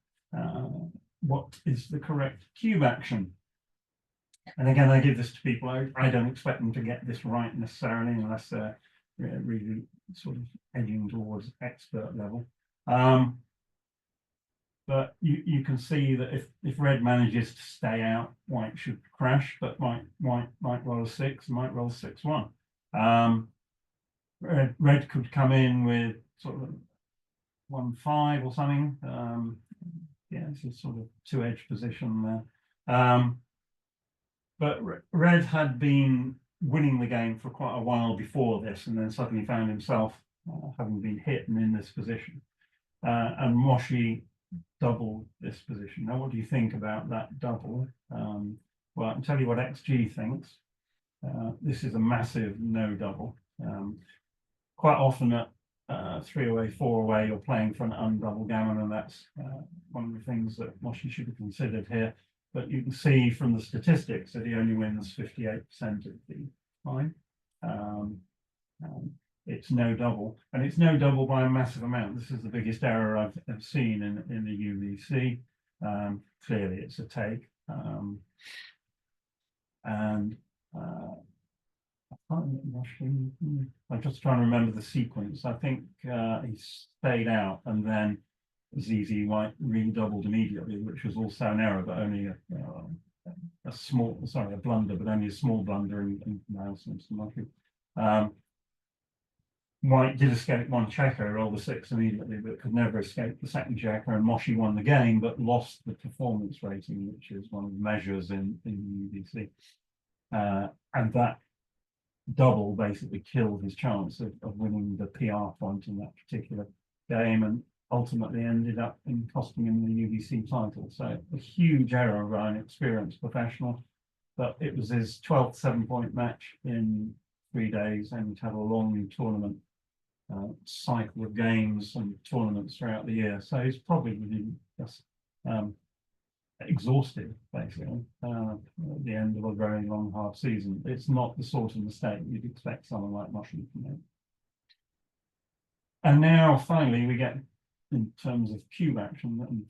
[SPEAKER 1] What is the correct cube action? And again, I give this to people. I don't expect them to get this right necessarily, unless they're really sort of edging towards expert level. But you can see that if red manages to stay out, white should crash, but white might roll a 6, might roll 6-1. Red could come in with sort of 1-5 or something. Yeah, it's a sort of two-edge position there. But red had been winning the game for quite a while before this, and then suddenly found himself having been hit and in this position. And Moshi doubled this position. Now, what do you think about that double? Well, I can tell you what XG thinks. This is a massive no double. Quite often at 3 away, 4 away, you're playing for an undouble gammon, and that's one of the things that Moshi should have considered here. But you can see from the statistics that he only wins 58% of the time. It's no double, and it's no double by a massive amount. This is the biggest error I've seen in the UVC. Clearly, it's a take, and I'm just trying to remember the sequence. I think he stayed out, and then ZZ White redoubled immediately, which was also an error, but only a blunder, but only a small blunder in Nelson. White did escape one checker, rolled the 6 immediately, but could never escape the second checker, and Moshi won the game, but lost the performance rating, which is one of the measures in the UBC. And that double basically killed his chance of winning the PR point in that particular game, and ultimately ended up in costing him the UBC title. So a huge error by an experienced professional, but it was his 12th 7-point match in 3 days, and he'd had a long tournament cycle of games and tournaments throughout the year. So he's probably just exhausted, basically, at the end of a very long, hard season. It's not the sort of mistake you'd expect someone like Moshi to make. And now, finally, we get, in terms of cube action and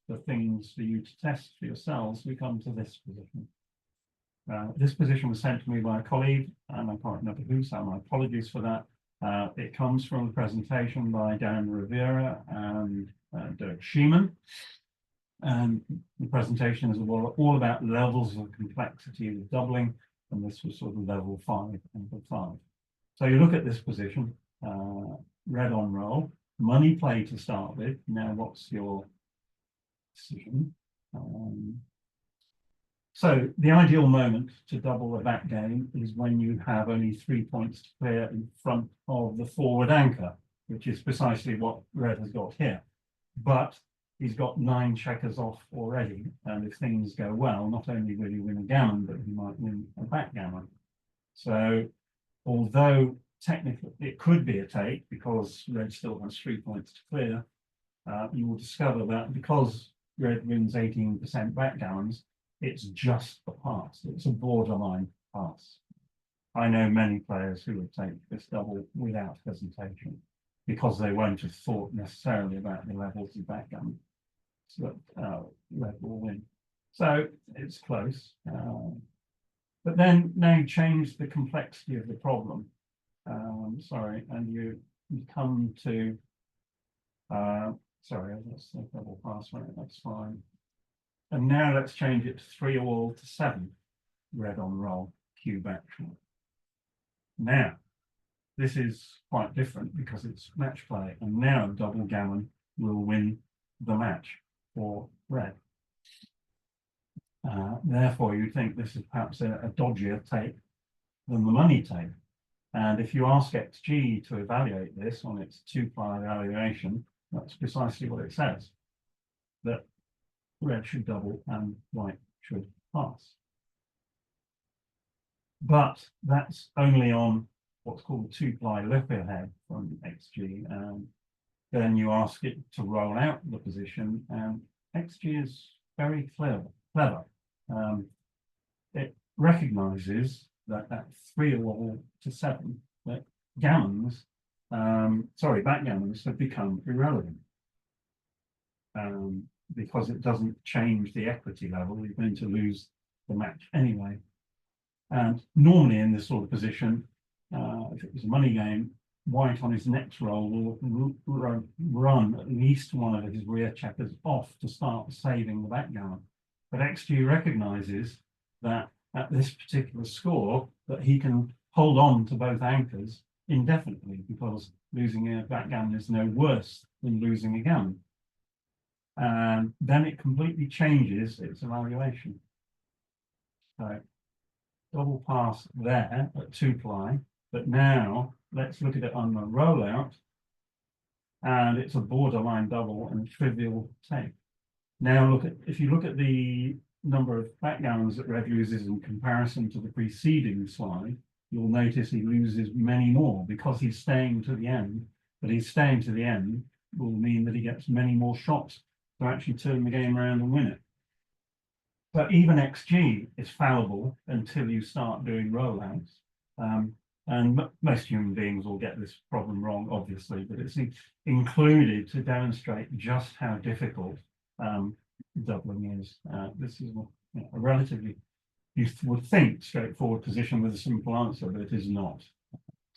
[SPEAKER 1] the things for you to test for yourselves, we come to this position. This position was sent to me by a colleague, and I can't remember who, so my apologies for that. It comes from a presentation by Dan Rivera and Dirk Schiemann. And the presentation is all about levels of complexity with doubling, and this was sort of level 5 and 5. So you look at this position, red on roll, money play to start with. Now, what's your decision? So the ideal moment to double a back game is when you have only 3 points to clear in front of the forward anchor, which is precisely what red has got here. But he's got 9 checkers off already, and if things go well, not only will he win a gammon, but he might win a backgammon. So although technically it could be a take because red still has 3 points to clear, you will discover that because red wins 18% backgammons, it's just a pass. It's a borderline pass. I know many players who would take this double without hesitation because they won't have thought necessarily about the levels of backgammon. So red will win. So it's close. But then now you change the complexity of the problem. And you come to, that's a double pass, right? That's fine. And now let's change it to 3 all to 7, red on roll, cube action. Now, this is quite different because it's match play, and now double gammon will win the match for red. Therefore, you think this is perhaps a dodgier take than the money take. And if you ask XG to evaluate this on its two-ply evaluation, that's precisely what it says, that red should double and white should pass. But that's only on what's called two-ply look ahead from XG. And then you ask it to roll out the position, and XG is very clever. It recognizes that at 3 or to 7, that gammons, backgammons have become irrelevant. Because it doesn't change the equity level, you're going to lose the match anyway. And normally in this sort of position, if it was a money game, white on his next roll will run at least one of his rear checkers off to start saving the backgammon. But XG recognizes that at this particular score, that he can hold on to both anchors indefinitely, because losing a backgammon is no worse than losing a gammon. And then it completely changes its evaluation. So double pass there at 2-ply, but now let's look at it on the rollout, and it's a borderline double and trivial take. Now if you look at the number of backgammons that red loses in comparison to the preceding slide, you'll notice he loses many more because he's staying to the end. But he's staying to the end will mean that he gets many more shots to actually turn the game around and win it. But even XG is fallible until you start doing rollouts. And most human beings will get this problem wrong, obviously, but it's included to demonstrate just how difficult doubling is. This is a relatively, you would think, straightforward position with a simple answer, but it is not.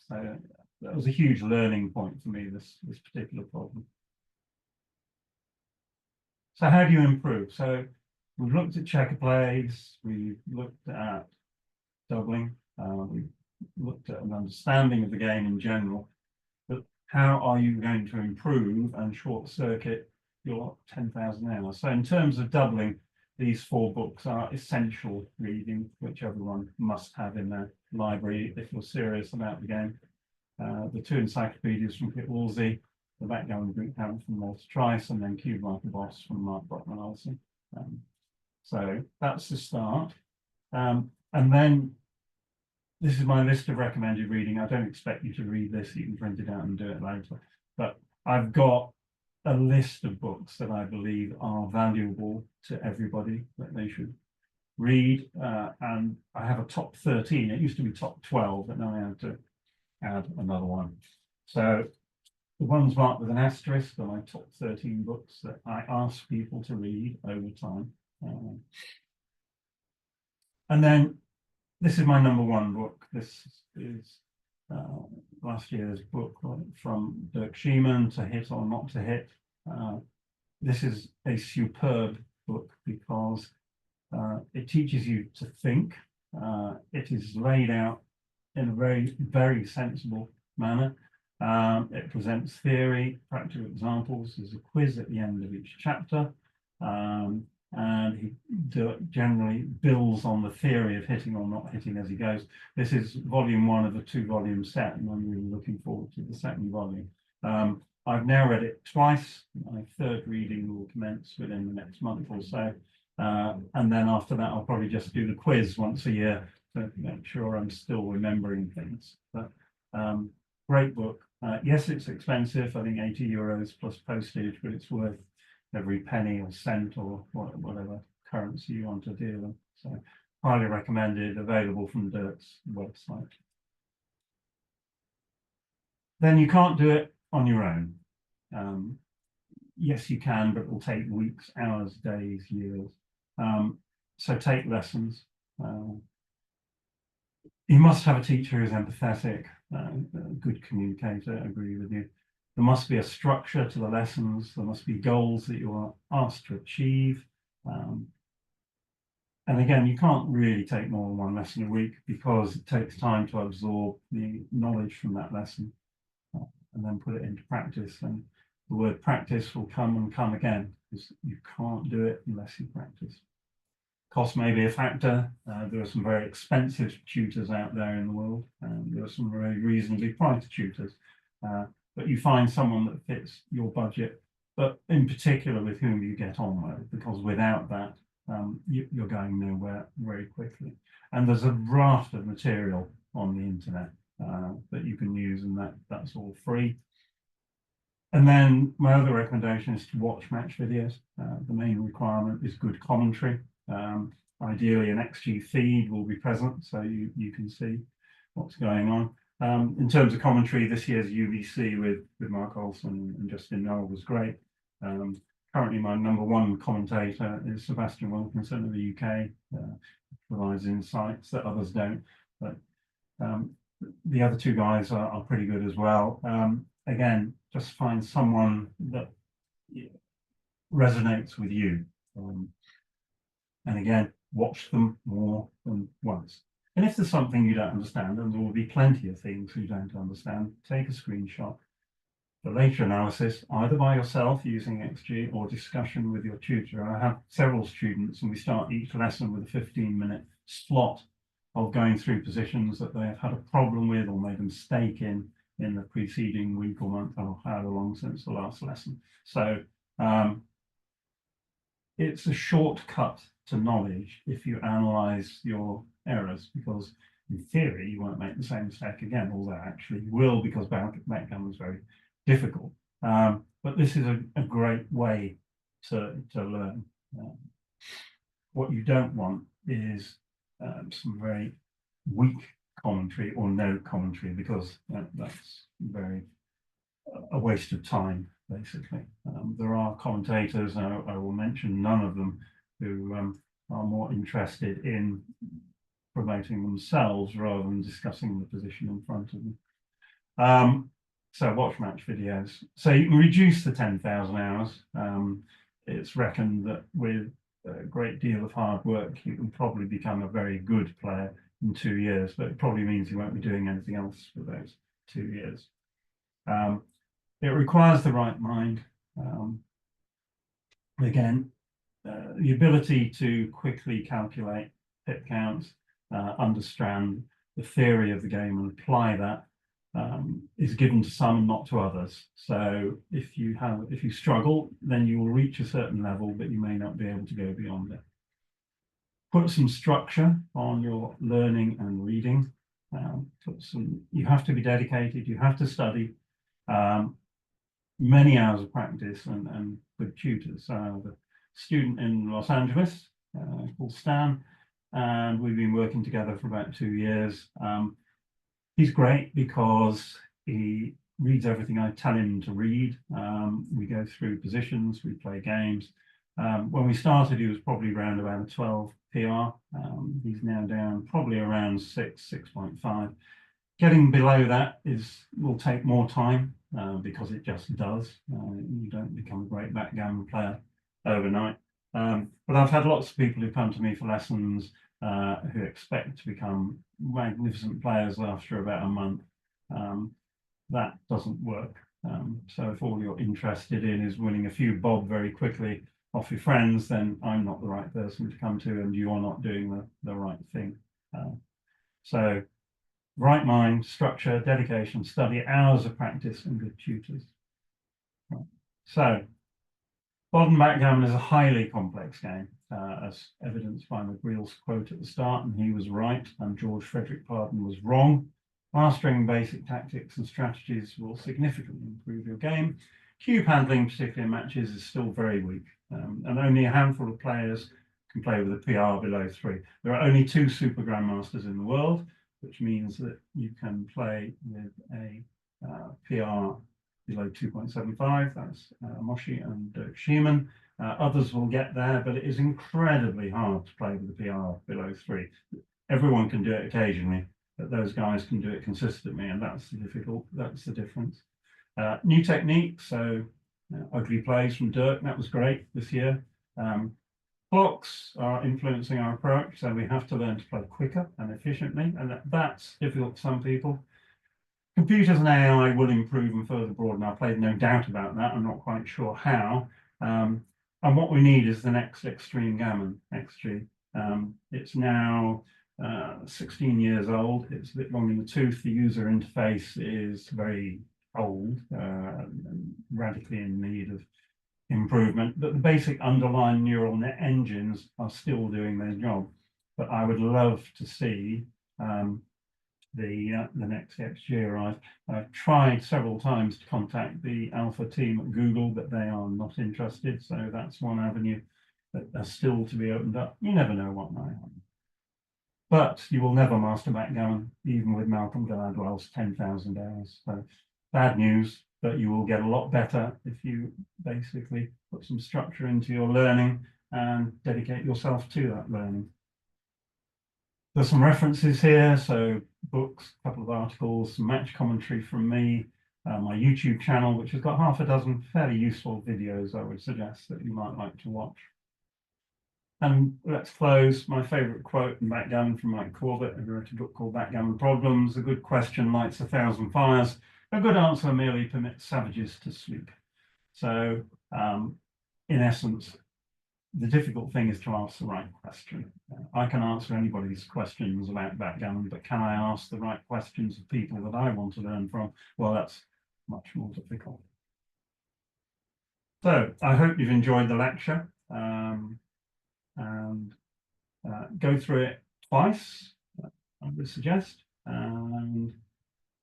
[SPEAKER 1] So that was a huge learning point for me, this particular problem. So how do you improve? So we've looked at checker plays, we've looked at doubling, we've looked at an understanding of the game in general, but how are you going to improve and short circuit your 10,000 hours? So in terms of doubling, these 4 books are essential reading, which everyone must have in their library if you're serious about the game. The 2 encyclopedias from Kit Wolsey, the Backgammon Group Count from Walter Trice, and then Cube Like a Boss from Mark Brockman-Olsen. So that's the start. And then this is my list of recommended reading. I don't expect you to read this, you can print it out and do it later. But I've got a list of books that I believe are valuable to everybody that they should read. And I have a top 13. It used to be top 12, but now I have to add another one. So the ones marked with an asterisk are my top 13 books that I ask people to read over time. And then this is my number 1 book. This is last year's book from Dirk Schiemann, To Hit or Not to Hit. This is a superb book because it teaches you to think. It is laid out in a very, very sensible manner. It presents theory, practical examples. There's a quiz at the end of each chapter. And he generally builds on the theory of hitting or not hitting as he goes. This is volume 1 of a 2-volume set, and I'm really looking forward to the second volume. I've now read it twice. My 3rd reading will commence within the next month or so. And then after that, I'll probably just do the quiz once a year to make sure I'm still remembering things. But great book. Yes, it's expensive. I think €80 plus postage, but it's worth every penny or cent or whatever currency you want to deal with. So highly recommended, available from Dirk's website. Then you can't do it on your own. Yes, you can, but it will take weeks, hours, days, years. So take lessons. You must have a teacher who's empathetic, a good communicator, I agree with you. There must be a structure to the lessons. There must be goals that you are asked to achieve. And again, you can't really take more than 1 lesson a week because it takes time to absorb the knowledge from that lesson and then put it into practice. And the word practice will come and come again because you can't do it unless you practice. Cost may be a factor. There are some very expensive tutors out there in the world, and there are some very reasonably priced tutors. But you find someone that fits your budget, but in particular with whom you get on with, because without that, you're going nowhere very quickly. And there's a raft of material on the internet that you can use, and that's all free. And then my other recommendation is to watch match videos. The main requirement is good commentary. Ideally, an XG feed will be present, so you can see what's going on. In terms of commentary, this year's UVC with Mark Olsen and Justin Noel was great. Currently, my #1 commentator is Sebastian Wilkinson of the UK. Provides insights that others don't, but the other two guys are pretty good as well. Again, just find someone that resonates with you. And again, watch them more than once. And if there's something you don't understand, and there will be plenty of things you don't understand, take a screenshot. For later analysis, either by yourself using XG or discussion with your tutor. I have several students, and we start each lesson with a 15-minute slot of going through positions that they have had a problem with or made a mistake in the preceding week or month, or however long since the last lesson. So it's a shortcut to knowledge if you analyze your errors, because in theory you won't make the same mistake again, although actually you will, because backgammon is very difficult. But this is a great way to learn. What you don't want is some very weak commentary or no commentary, because that's a waste of time, basically. There are commentators, I will mention none of them, who are more interested in promoting themselves rather than discussing the position in front of them. So watch match videos. So you can reduce the 10,000 hours. It's reckoned that with a great deal of hard work, you can probably become a very good player in 2 years, but it probably means you won't be doing anything else for those 2 years. It requires the right mind. Again, the ability to quickly calculate pip counts, understand the theory of the game and apply that is given to some and not to others. So if you struggle, then you will reach a certain level, but you may not be able to go beyond it. Put some structure on your learning and reading. You have to be dedicated, you have to study. Many hours of practice and good tutors. I have a student in Los Angeles called Stan, and we've been working together for about 2 years. He's great because he reads everything I tell him to read. We go through positions, we play games. When we started, he was probably around about a 12 PR. He's now down probably around 6.5. Getting below that will take more time because it just does. You don't become a great backgammon player overnight. But I've had lots of people who come to me for lessons who expect to become magnificent players after about a month. That doesn't work. So if all you're interested in is winning a few bob very quickly off your friends, then I'm not the right person to come to, and you are not doing the right thing. So right mind, structure, dedication, study, hours of practice, and good tutors. Right. So modern backgammon is a highly complex game, as evidenced by McGreal's quote at the start, and he was right, and George Frederick Pardon was wrong. Mastering basic tactics and strategies will significantly improve your game. Cube handling, particularly in matches, is still very weak, and only a handful of players can play with a PR below 3. There are only 2 super grandmasters in the world, which means that you can play with a PR below 2.75. That's Moshi and Schiemann. Others will get there, but it is incredibly hard to play with a PR below 3. Everyone can do it occasionally, but those guys can do it consistently, and that's the difference. New technique, so ugly plays from Dirk, that was great this year. Clocks are influencing our approach, so we have to learn to play quicker and efficiently, and that's difficult for some people. Computers and AI will improve and further broaden our play, no doubt about that. I'm not quite sure how. And what we need is the next extreme gammon, XG. It's now 16 years old. It's a bit long in the tooth. The user interface is very old, and radically in need of improvement, but the basic underlying neural net engines are still doing their job. But I would love to see the next XG. I've tried several times to contact the alpha team at Google, but they are not interested. So that's one avenue that is still to be opened up. You never know what might happen. But you will never master backgammon, even with Malcolm Gladwell's 10,000 hours. So bad news, but you will get a lot better if you basically put some structure into your learning and dedicate yourself to that learning. There's some references here, so books, a couple of articles, some match commentary from me, my YouTube channel, which has got half a dozen fairly useful videos I would suggest that you might like to watch. And let's close. My favourite quote in backgammon from Mike Corbett, who wrote a book called Backgammon Problems: "A good question lights 1,000 fires. A good answer merely permits savages to sleep." So, in essence, the difficult thing is to ask the right question. I can answer anybody's questions about backgammon, but can I ask the right questions of people that I want to learn from? Well, that's much more difficult. So I hope you've enjoyed the lecture, and go through it twice, I would suggest. And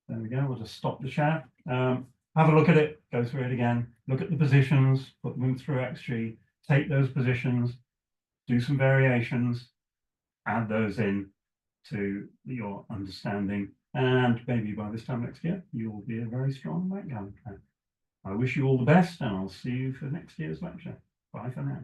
[SPEAKER 1] there we go, we'll just stop the share. Have a look at it, go through it again, look at the positions, put them through XG, take those positions, do some variations, add those in to your understanding, and maybe by this time next year, you will be a very strong backgammon player. I wish you all the best, and I'll see you for next year's lecture. Bye for now.